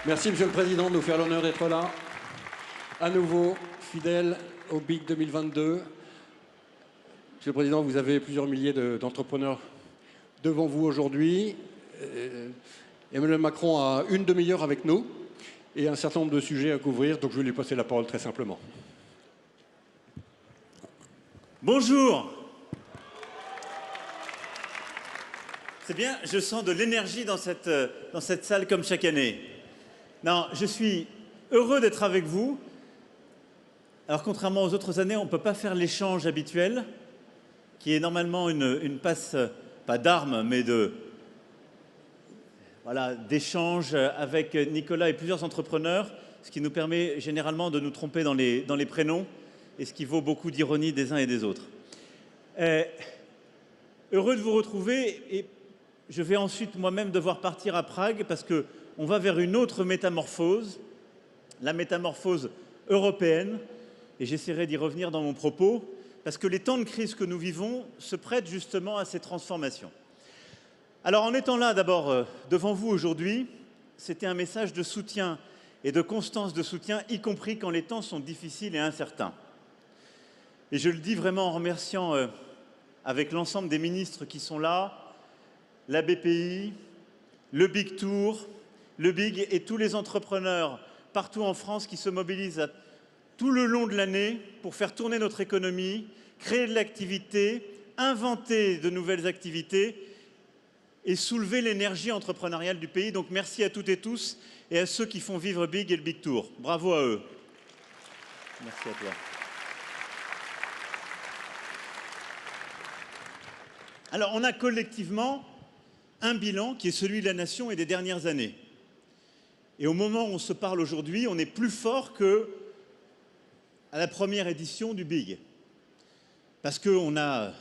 Merci, Monsieur le Président, de nous faire l'honneur d'être là. À nouveau, fidèle au BIC 2022. Monsieur le Président, vous avez plusieurs milliers d'entrepreneurs devant vous aujourd'hui. Emmanuel Macron a une demi-heure avec nous et un certain nombre de sujets à couvrir, donc je vais lui passer la parole très simplement. Bonjour. C'est bien, je sens de l'énergie dans cette salle comme chaque année. Non, je suis heureux d'être avec vous. Alors contrairement aux autres années, on ne peut pas faire l'échange habituel, qui est normalement une passe, pas d'armes, mais d'échange avec Nicolas et plusieurs entrepreneurs, ce qui nous permet généralement de nous tromper dans les prénoms et ce qui vaut beaucoup d'ironie des uns et des autres. Heureux de vous retrouver et je vais ensuite moi-même devoir partir à Prague parce qu'on va vers une autre métamorphose, la métamorphose européenne, et j'essaierai d'y revenir dans mon propos, parce que les temps de crise que nous vivons se prêtent justement à ces transformations. Alors en étant là d'abord devant vous aujourd'hui, c'était un message de soutien et de constance de soutien, y compris quand les temps sont difficiles et incertains. Et je le dis vraiment en remerciant avec l'ensemble des ministres qui sont là, la BPI, le Big Tour, le Big et tous les entrepreneurs partout en France qui se mobilisent tout le long de l'année pour faire tourner notre économie, créer de l'activité, inventer de nouvelles activités et soulever l'énergie entrepreneuriale du pays. Donc merci à toutes et tous et à ceux qui font vivre Big et le Big Tour. Bravo à eux. Merci à toi. Alors on a collectivement un bilan qui est celui de la nation et des dernières années. Et au moment où on se parle aujourd'hui, on est plus fort qu'à la première édition du Big. Parce qu'on a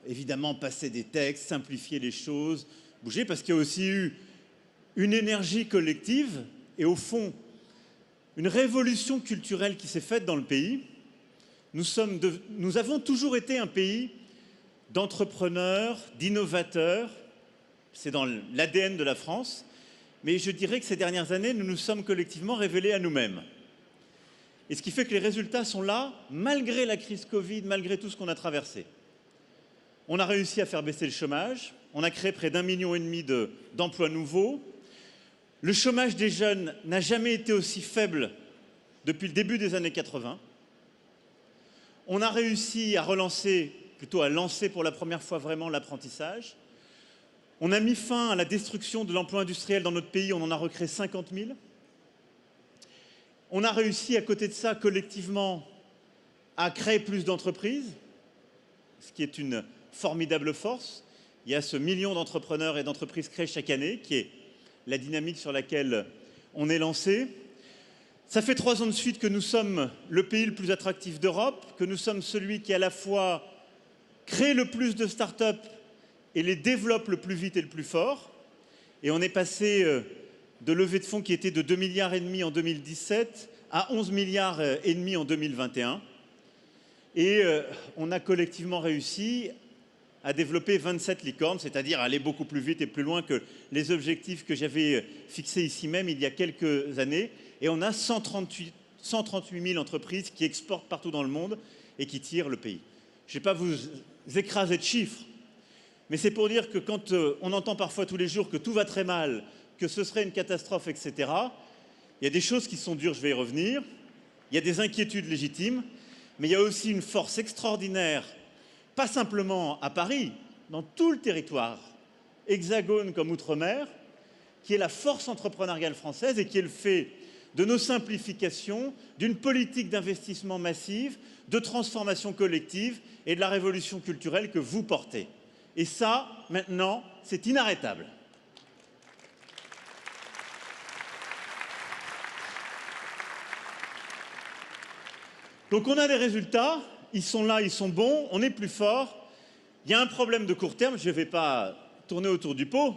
évidemment passé des textes, simplifié les choses, bougé, parce qu'il y a aussi eu une énergie collective et au fond, une révolution culturelle qui s'est faite dans le pays. Nous avons toujours été un pays d'entrepreneurs, d'innovateurs. C'est dans l'ADN de la France. Mais je dirais que ces dernières années, nous nous sommes collectivement révélés à nous-mêmes. Et ce qui fait que les résultats sont là, malgré la crise Covid, malgré tout ce qu'on a traversé. On a réussi à faire baisser le chômage. On a créé près d'1,5 million d'emplois nouveaux. Le chômage des jeunes n'a jamais été aussi faible depuis le début des années 80. On a réussi à relancer, plutôt à lancer pour la première fois vraiment l'apprentissage. On a mis fin à la destruction de l'emploi industriel dans notre pays, on en a recréé 50 000. On a réussi, à côté de ça, collectivement, à créer plus d'entreprises, ce qui est une formidable force. Il y a ce million d'entrepreneurs et d'entreprises créées chaque année, qui est la dynamique sur laquelle on est lancé. Ça fait 3 ans de suite que nous sommes le pays le plus attractif d'Europe, que nous sommes celui qui, à la fois, crée le plus de start-up et les développe le plus vite et le plus fort. Et on est passé de levée de fonds qui était de 2,5 milliards en 2017 à 11,5 milliards en 2021. Et on a collectivement réussi à développer 27 licornes, c'est-à-dire aller beaucoup plus vite et plus loin que les objectifs que j'avais fixés ici même il y a quelques années. Et on a 138 000 entreprises qui exportent partout dans le monde et qui tirent le pays. Je ne vais pas vous écraser de chiffres, mais c'est pour dire que quand on entend parfois tous les jours que tout va très mal, que ce serait une catastrophe, etc., il y a des choses qui sont dures, je vais y revenir, il y a des inquiétudes légitimes, mais il y a aussi une force extraordinaire, pas simplement à Paris, dans tout le territoire, hexagone comme outre-mer, qui est la force entrepreneuriale française et qui est le fait de nos simplifications, d'une politique d'investissement massive, de transformation collective et de la révolution culturelle que vous portez. Et ça, maintenant, c'est inarrêtable. Donc on a des résultats, ils sont là, ils sont bons, on est plus fort. Il y a un problème de court terme, je ne vais pas tourner autour du pot,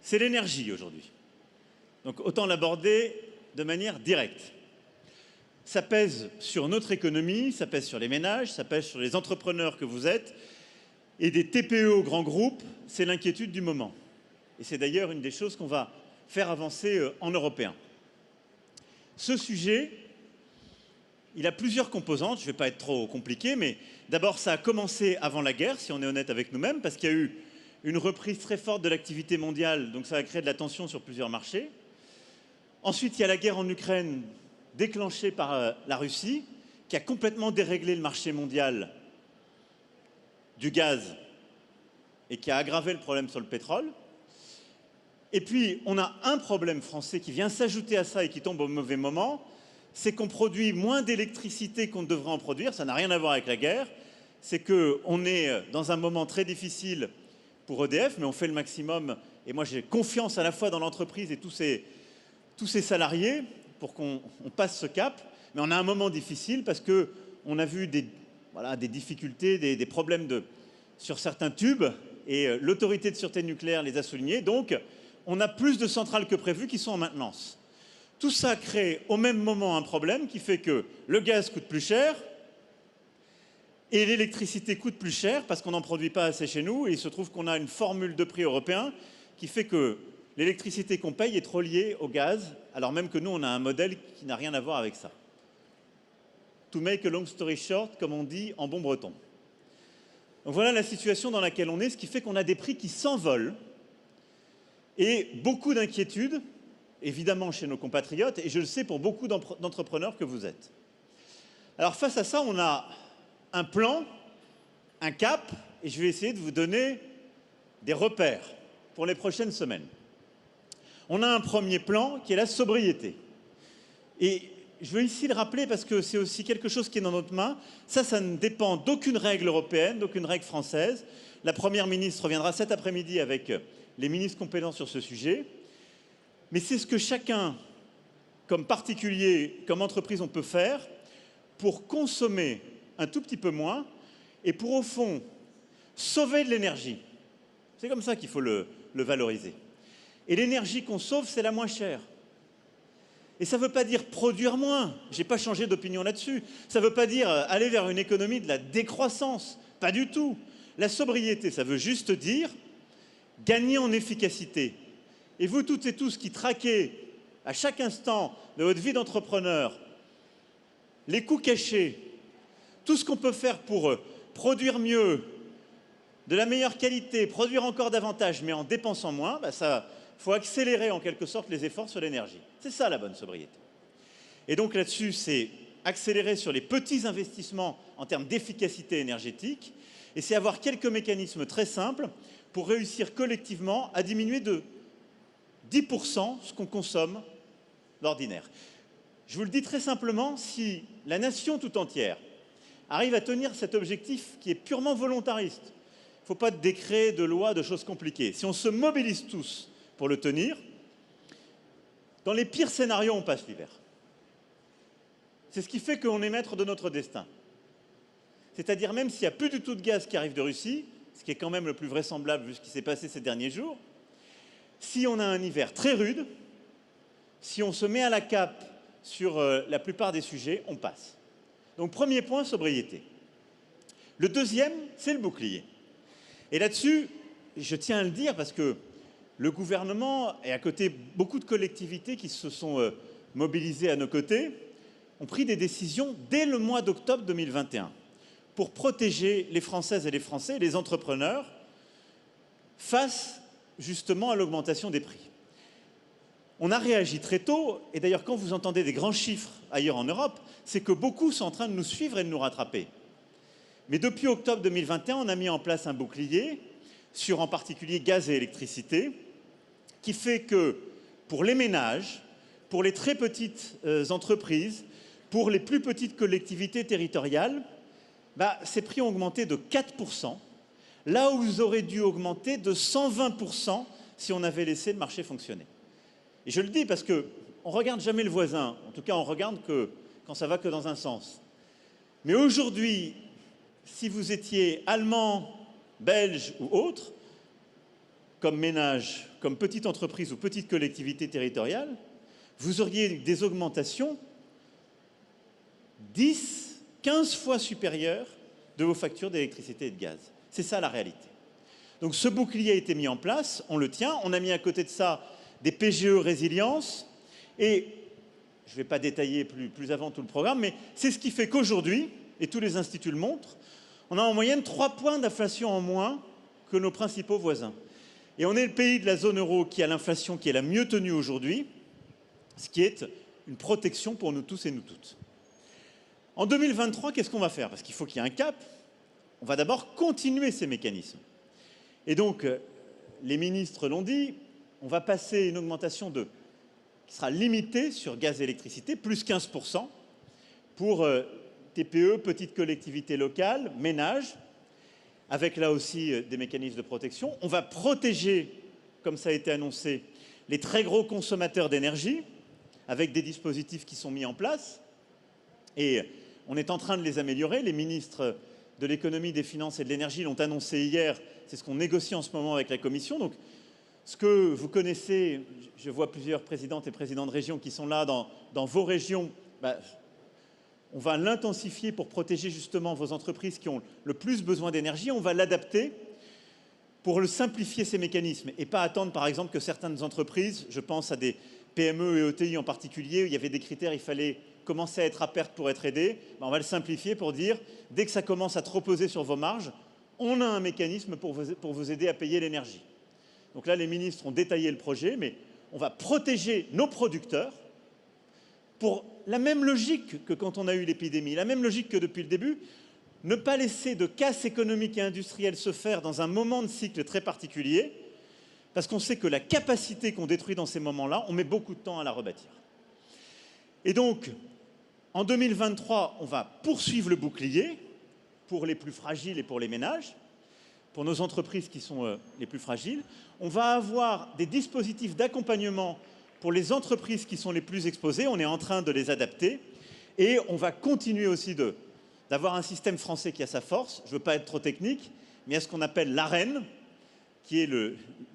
c'est l'énergie aujourd'hui. Donc autant l'aborder de manière directe. Ça pèse sur notre économie, ça pèse sur les ménages, ça pèse sur les entrepreneurs que vous êtes. Et des TPE aux grands groupes, c'est l'inquiétude du moment. Et c'est d'ailleurs une des choses qu'on va faire avancer en européen. Ce sujet, il a plusieurs composantes, je ne vais pas être trop compliqué, mais d'abord ça a commencé avant la guerre, si on est honnête avec nous-mêmes, parce qu'il y a eu une reprise très forte de l'activité mondiale, donc ça a créé de la tension sur plusieurs marchés. Ensuite, il y a la guerre en Ukraine, déclenchée par la Russie, qui a complètement déréglé le marché mondial du gaz et qui a aggravé le problème sur le pétrole. Et puis, on a un problème français qui vient s'ajouter à ça et qui tombe au mauvais moment, c'est qu'on produit moins d'électricité qu'on ne devrait en produire. Ça n'a rien à voir avec la guerre. C'est qu'on est dans un moment très difficile pour EDF, mais on fait le maximum. Et moi, j'ai confiance à la fois dans l'entreprise et tous ces salariés pour qu'on passe ce cap. Mais on a un moment difficile parce qu'on a vu des difficultés, des problèmes sur certains tubes. Et l'autorité de sûreté nucléaire les a soulignés. Donc, on a plus de centrales que prévu qui sont en maintenance. Tout ça crée au même moment un problème qui fait que le gaz coûte plus cher et l'électricité coûte plus cher parce qu'on n'en produit pas assez chez nous. Et il se trouve qu'on a une formule de prix européen qui fait que l'électricité qu'on paye est trop liée au gaz, alors même que nous, on a un modèle qui n'a rien à voir avec ça. To make a long story short, comme on dit en bon breton. Donc voilà la situation dans laquelle on est, ce qui fait qu'on a des prix qui s'envolent et beaucoup d'inquiétudes, évidemment chez nos compatriotes, et je le sais pour beaucoup d'entrepreneurs que vous êtes. Alors face à ça, on a un plan, un cap, et je vais essayer de vous donner des repères pour les prochaines semaines. On a un premier plan qui est la sobriété. Et je veux ici le rappeler parce que c'est aussi quelque chose qui est dans notre main. Ça ne dépend d'aucune règle européenne, d'aucune règle française. La Première ministre reviendra cet après-midi avec les ministres compétents sur ce sujet. Mais c'est ce que chacun, comme particulier, comme entreprise, on peut faire pour consommer un tout petit peu moins et pour, au fond, sauver de l'énergie. C'est comme ça qu'il faut le valoriser. Et l'énergie qu'on sauve, c'est la moins chère. Et ça ne veut pas dire produire moins. Je n'ai pas changé d'opinion là-dessus. Ça ne veut pas dire aller vers une économie de la décroissance. Pas du tout. La sobriété, ça veut juste dire gagner en efficacité. Et vous toutes et tous qui traquez à chaque instant de votre vie d'entrepreneur les coûts cachés, tout ce qu'on peut faire pour produire mieux, de la meilleure qualité, produire encore davantage, mais en dépensant moins, il faut accélérer en quelque sorte les efforts sur l'énergie. C'est ça la bonne sobriété. Et donc là-dessus, c'est accélérer sur les petits investissements en termes d'efficacité énergétique, et c'est avoir quelques mécanismes très simples pour réussir collectivement à diminuer de 10% ce qu'on consomme d'ordinaire. Je vous le dis très simplement, si la nation tout entière arrive à tenir cet objectif qui est purement volontariste, il ne faut pas de décret, de loi, de choses compliquées. Si on se mobilise tous pour le tenir, dans les pires scénarios, on passe l'hiver. C'est ce qui fait qu'on est maître de notre destin. C'est-à-dire même s'il n'y a plus du tout de gaz qui arrive de Russie, ce qui est quand même le plus vraisemblable vu ce qui s'est passé ces derniers jours, si on a un hiver très rude, si on se met à la cape sur la plupart des sujets, on passe. Donc premier point, sobriété. Le deuxième, c'est le bouclier. Et là-dessus, je tiens à le dire parce que le gouvernement et à côté beaucoup de collectivités qui se sont mobilisées à nos côtés ont pris des décisions dès le mois d'octobre 2021 pour protéger les Françaises et les Français, les entrepreneurs, face justement à l'augmentation des prix. On a réagi très tôt, et d'ailleurs quand vous entendez des grands chiffres ailleurs en Europe, c'est que beaucoup sont en train de nous suivre et de nous rattraper. Mais depuis octobre 2021, on a mis en place un bouclier sur en particulier gaz et électricité, qui fait que pour les ménages, pour les très petites entreprises, pour les plus petites collectivités territoriales, ces prix ont augmenté de 4%, là où ils auraient dû augmenter de 120% si on avait laissé le marché fonctionner. Et je le dis parce qu'on ne regarde jamais le voisin, en tout cas on regarde que quand ça va que dans un sens. Mais aujourd'hui, si vous étiez allemand, belge ou autre, comme ménage, comme petite entreprise ou petite collectivité territoriale, vous auriez des augmentations 10, 15 fois supérieures de vos factures d'électricité et de gaz. C'est ça la réalité. Donc ce bouclier a été mis en place, on le tient, on a mis à côté de ça des PGE résilience et je ne vais pas détailler plus avant tout le programme, mais c'est ce qui fait qu'aujourd'hui, et tous les instituts le montrent, on a en moyenne 3 points d'inflation en moins que nos principaux voisins. Et on est le pays de la zone euro qui a l'inflation qui est la mieux tenue aujourd'hui, ce qui est une protection pour nous tous et nous toutes. En 2023, qu'est-ce qu'on va faire? Parce qu'il faut qu'il y ait un cap. On va d'abord continuer ces mécanismes. Et donc, les ministres l'ont dit, on va passer une augmentation qui sera limitée sur gaz et électricité, plus 15%, pour TPE, petites collectivités locales, ménages, avec là aussi des mécanismes de protection. On va protéger, comme ça a été annoncé, les très gros consommateurs d'énergie, avec des dispositifs qui sont mis en place. Et on est en train de les améliorer. Les ministres de l'économie, des finances et de l'énergie l'ont annoncé hier. C'est ce qu'on négocie en ce moment avec la Commission. Donc, ce que vous connaissez, je vois plusieurs présidentes et présidents de régions qui sont là dans vos régions, on va l'intensifier pour protéger justement vos entreprises qui ont le plus besoin d'énergie. On va l'adapter pour le simplifier ces mécanismes et pas attendre par exemple que certaines entreprises, je pense à des PME et ETI en particulier, où il y avait des critères, il fallait commencer à être à perte pour être aidé. On va le simplifier pour dire, dès que ça commence à trop peser sur vos marges, on a un mécanisme pour vous aider à payer l'énergie. Donc là, les ministres ont détaillé le projet, mais on va protéger nos producteurs pour la même logique que quand on a eu l'épidémie, la même logique que depuis le début, ne pas laisser de casse économique et industrielle se faire dans un moment de cycle très particulier, parce qu'on sait que la capacité qu'on détruit dans ces moments-là, on met beaucoup de temps à la rebâtir. Et donc, en 2023, on va poursuivre le bouclier pour les plus fragiles et pour les ménages, pour nos entreprises qui sont les plus fragiles. On va avoir des dispositifs d'accompagnement pour les entreprises qui sont les plus exposées. On est en train de les adapter. Et on va continuer aussi d'avoir un système français qui a sa force. Je ne veux pas être trop technique, mais il y a ce qu'on appelle l'Arenh, qui est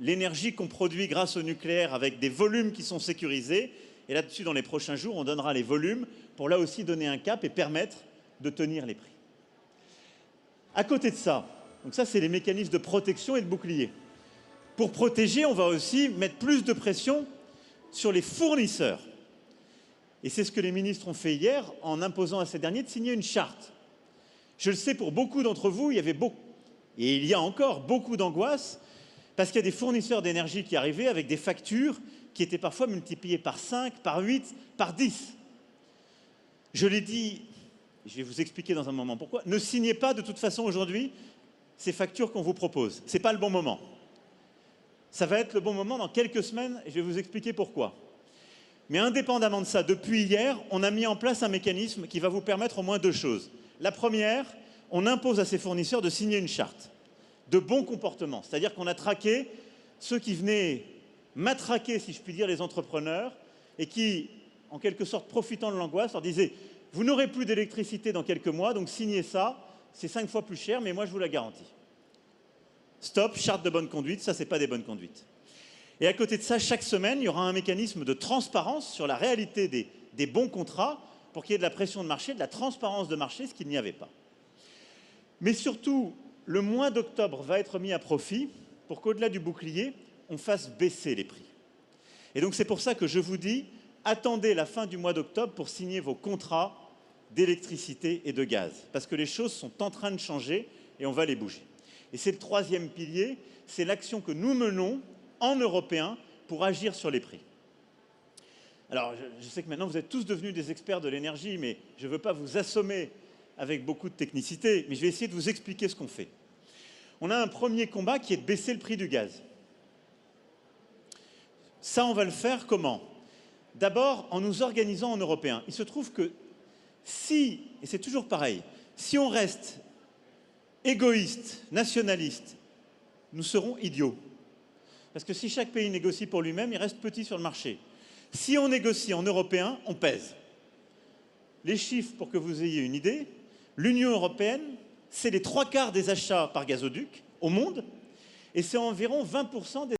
l'énergie qu'on produit grâce au nucléaire avec des volumes qui sont sécurisés. Et là-dessus, dans les prochains jours, on donnera les volumes pour là aussi donner un cap et permettre de tenir les prix. À côté de ça, donc ça, c'est les mécanismes de protection et de bouclier. Pour protéger, on va aussi mettre plus de pression sur les fournisseurs. Et c'est ce que les ministres ont fait hier en imposant à ces derniers de signer une charte. Je le sais, pour beaucoup d'entre vous, il y a encore beaucoup d'angoisse parce qu'il y a des fournisseurs d'énergie qui arrivaient avec des factures qui étaient parfois multipliées par 5, par 8, par 10. Je l'ai dit, je vais vous expliquer dans un moment pourquoi. Ne signez pas de toute façon aujourd'hui ces factures qu'on vous propose. Ce n'est pas le bon moment. Ça va être le bon moment dans quelques semaines et je vais vous expliquer pourquoi. Mais indépendamment de ça, depuis hier, on a mis en place un mécanisme qui va vous permettre au moins 2 choses. La première, on impose à ces fournisseurs de signer une charte de bon comportement. C'est-à-dire qu'on a traqué ceux qui venaient matraquer, si je puis dire, les entrepreneurs et qui, en quelque sorte, profitant de l'angoisse, leur disaient « Vous n'aurez plus d'électricité dans quelques mois, donc signez ça, c'est 5 fois plus cher, mais moi je vous la garantis. » Stop, charte de bonne conduite, ça c'est pas des bonnes conduites. Et à côté de ça, chaque semaine, il y aura un mécanisme de transparence sur la réalité des bons contrats pour qu'il y ait de la pression de marché, de la transparence de marché, ce qu'il n'y avait pas. Mais surtout, le mois d'octobre va être mis à profit pour qu'au-delà du bouclier, on fasse baisser les prix. Et donc c'est pour ça que je vous dis, attendez la fin du mois d'octobre pour signer vos contrats d'électricité et de gaz. Parce que les choses sont en train de changer et on va les bouger. Et c'est le 3e pilier, c'est l'action que nous menons en Européens pour agir sur les prix. Alors, je sais que maintenant vous êtes tous devenus des experts de l'énergie, mais je ne veux pas vous assommer avec beaucoup de technicité, mais je vais essayer de vous expliquer ce qu'on fait. On a un premier combat qui est de baisser le prix du gaz. Ça, on va le faire comment? D'abord, en nous organisant en Européens. Il se trouve que si, et c'est toujours pareil, si on reste égoïste, nationaliste, nous serons idiots. Parce que si chaque pays négocie pour lui-même, il reste petit sur le marché. Si on négocie en européen, on pèse. Les chiffres, pour que vous ayez une idée, l'Union européenne, c'est les 3/4 des achats par gazoduc au monde et c'est environ 20% des